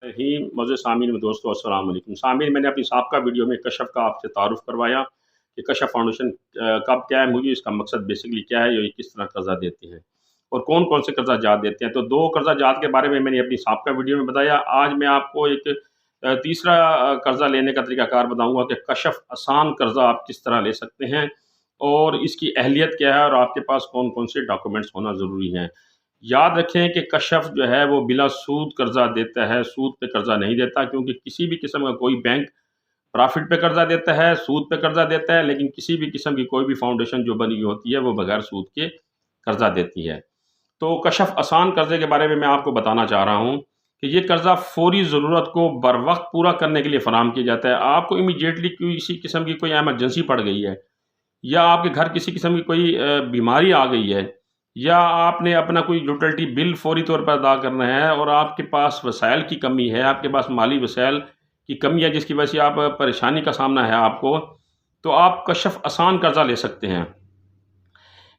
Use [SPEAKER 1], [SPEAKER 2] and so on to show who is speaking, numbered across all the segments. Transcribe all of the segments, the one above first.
[SPEAKER 1] ही मौजूद सामीन में दोस्तों अस्सलाम वालेकुम। सामीन, मैंने अपनी साबका वीडियो में कशफ का आपसे तारुफ करवाया कि कशफ फाउंडेशन कब क्या है, मुझे इसका मकसद बेसिकली क्या है, ये किस तरह कर्जा देते हैं और कौन कौन से कर्जा जात देते हैं। तो दो कर्जा जात के बारे में मैंने अपनी साबका वीडियो में बताया। आज मैं आपको एक तीसरा कर्जा लेने का तरीकाकार बताऊंगा कि कशफ आसान कर्जा आप किस तरह ले सकते हैं और इसकी अहलियत क्या है और आपके पास कौन कौन से डॉक्यूमेंट्स होना ज़रूरी हैं। याद रखें कि कशफ जो है वो बिला सूद कर्जा देता है, सूद पे कर्जा नहीं देता, क्योंकि किसी भी किस्म का कोई बैंक प्रॉफिट पे कर्जा देता है, सूद पे कर्जा देता है, लेकिन किसी भी किस्म की कोई भी फाउंडेशन जो बनी होती है वो बगैर सूद के कर्जा देती है। तो कशफ आसान कर्जे के बारे में मैं आपको बताना चाह रहा हूँ कि ये कर्जा फौरी ज़रूरत को बर वक्त पूरा करने के लिए फराम किया जाता है। आपको इमीडिएटली किसी किस्म की कोई एमरजेंसी पड़ गई है या आपके घर किसी किस्म की कोई बीमारी आ गई है या आपने अपना कोई यूटिलिटी बिल फौरी तौर पर अदा करना है और आपके पास वसाइल की कमी है, आपके पास माली वसाइल की कमी है जिसकी वजह से आप परेशानी का सामना है आपको, तो आप कशफ आसान कर्जा ले सकते हैं।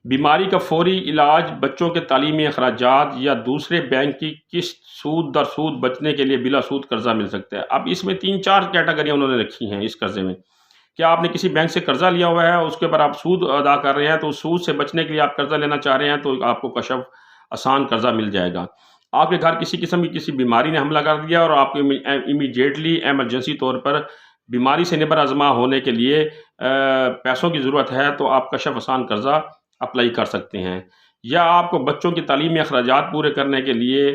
[SPEAKER 1] बीमारी का फौरी इलाज, बच्चों के तालीमी अखराजात या दूसरे बैंक की किस्त सूद दर सूद बचने के लिए बिला सूद कर्जा मिल सकता है। अब इसमें 3-4 कैटेगरियाँ उन्होंने रखी हैं इस कर्जे में। क्या आपने किसी बैंक से कर्जा लिया हुआ है, उसके ऊपर आप सूद अदा कर रहे हैं, तो सूद से बचने के लिए आप कर्जा लेना चाह रहे हैं तो आपको कशफ आसान कर्जा मिल जाएगा। आपके घर किसी किस्म की किसी बीमारी ने हमला कर दिया और आपको इमीडिएटली एमरजेंसी तौर पर बीमारी से निबर आजमा होने के लिए पैसों की ज़रूरत है, तो आप कशफ आसान कर्जा अप्लाई कर सकते हैं। या आपको बच्चों की तालीमी अखराजात पूरे करने के लिए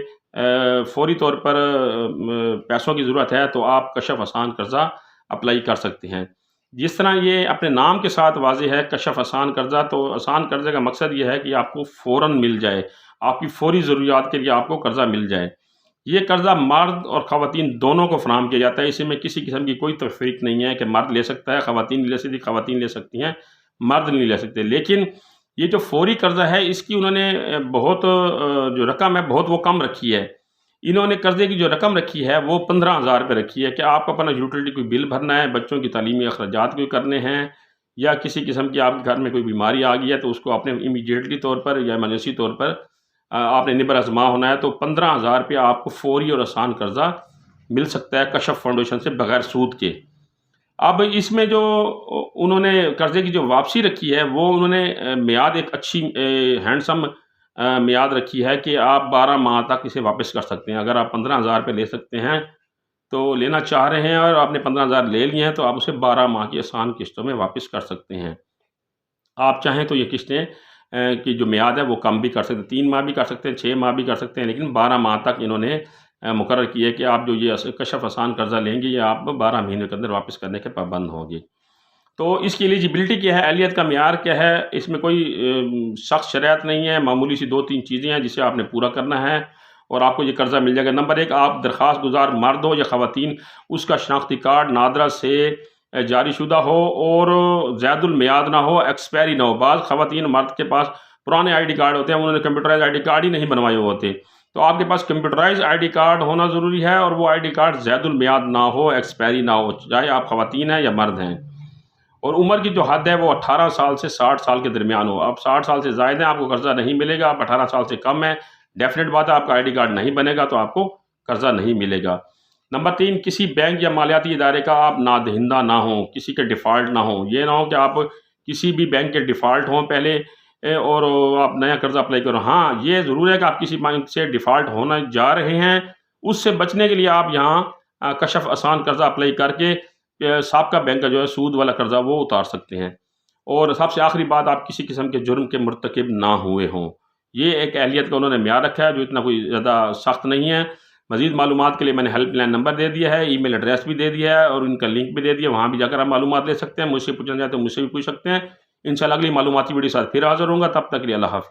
[SPEAKER 1] फौरी तौर पर पैसों की ज़रूरत है, तो आप कशफ आसान कर्जा अप्लाई कर सकते हैं। जिस तरह ये अपने नाम के साथ वाज़ेह है कशफ आसान कर्जा, तो आसान कर्जे का मकसद ये है कि आपको फ़ौरन मिल जाए, आपकी फ़ौरी ज़रूरियात के लिए आपको कर्जा मिल जाए। ये कर्जा मर्द और ख़वातीन दोनों को फ़राहम किया जाता है। इसमें किसी किस्म की कोई तफ़रीक नहीं है कि मर्द ले सकता है, ख़वातीन ले सकती, ख़वातीन ले सकती हैं, मर्द नहीं ले सकते। लेकिन ये जो फ़ौरी कर्जा है इसकी उन्होंने बहुत जो रकम है बहुत वो कम रखी है। इन्होंने कर्जे की जो रकम रखी है वो 15,000 रुपये रखी है कि आपको अपना यूटिलिटी कोई बिल भरना है, बच्चों की तालीमी अखराजात कोई करने हैं या किसी किस्म की आपके घर में कोई बीमारी आ गई है तो उसको आपने इमीडिएटली तौर पर या इमरजेंसी तौर पर आपने निबर आजमा होना है, तो 15,000 रुपये आपको फ़ौरी और आसान कर्जा मिल सकता है कशफ फाउंडेशन से बगैर सूद के। अब इसमें जो उन्होंने कर्जे की जो वापसी रखी है वो उन्होंने मियाद एक अच्छी हैंडसम मियाद रखी है कि आप 12 माह तक इसे वापस कर सकते हैं। अगर आप 15,000 रुपये ले सकते हैं तो लेना चाह रहे हैं और आपने 15,000 ले लिए हैं तो आप उसे 12 माह की आसान किस्तों में वापस कर सकते हैं। आप चाहें तो ये किस्तें की जो मियाद है वो कम भी कर सकते हैं, 3 माह भी कर सकते हैं, 6 माह भी कर सकते हैं, लेकिन 12 माह तक इन्होंने मुकर्रर किया है कि आप जो ये कशफ आसान कर्जा लेंगे ये आप 12 महीने के अंदर वापस करने के पाबंद होंगे। तो इसकी एलिजिबिलिटी क्या है, अहलियत का मियार क्या है, इसमें कोई सख्त शराइत नहीं है, मामूली सी 2-3 चीज़ें हैं जिसे आपने पूरा करना है और आपको ये कर्जा मिल जाएगा। नंबर 1, आप दरख्वास्त गुजार मर्द हो या ख़वातीन, उसका शनाख्ती कार्ड नादरा से जारी शुदा हो और ज़्यादुल मियाद ना हो, एक्सपायरी ना हो। बाज़ ख़वातीन मर्द के पास पुराने ID कार्ड होते हैं, उन्होंने कंप्यूटराइज ID कार्ड ही नहीं बनवाए होते, तो आपके पास कंप्यूटराइज ID कार्ड होना ज़रूरी है और वो ID कार्ड ज़्यादुल मियाद ना हो, एक्सपायरी ना हो, चाहे आप ख़वातीन हैं या मर्द हैं। और उम्र की जो हद है वो 18 साल से 60 साल के दरमियान हो। अब 60 साल से ज़ायद है आपको कर्जा नहीं मिलेगा, आप 18 साल से कम है, डेफिनेट बात है आपका ID कार्ड नहीं बनेगा तो आपको कर्जा नहीं मिलेगा। नंबर 3, किसी बैंक या मालियाती इदारे का आप नादहिंदा ना हो, किसी के डिफ़ॉल्ट ना हो। ये ना हो कि आप किसी भी बैंक के डिफ़ॉल्ट हों पहले और आप नया कर्जा अप्लाई करो। हाँ, ये ज़रूर है कि आप किसी बैंक से डिफ़ॉल्ट होने जा रहे हैं, उससे बचने के लिए आप यहाँ कशफ आसान कर्जा अप्लाई करके साबका बैंक का जो है सूद वाला कर्जा वो उतार सकते हैं। और सबसे आखिरी बात, आप किसी किस्म के जुर्म के मुर्तकिब ना हुए हों। ये एक अहलियत का उन्होंने म्यार रखा है जो इतना कोई ज़्यादा सख्त नहीं है। मज़ीद मालूमात के लिए मैंने हेल्पलाइन नंबर दे दिया है, ईमेल एड्रेस भी दे दिया है और इनका लिंक भी दे दिया, वहाँ भी जाकर आप मालूमात ले सकते हैं। मुझसे पूछना चाहते हैं तो मुझसे भी पूछ सकते हैं। इंशाल्लाह अगली मालूमाती वीडियो के साथ फिर हाज़िर होऊंगा, तब तक के लिए अल्लाह हाफ़िज़।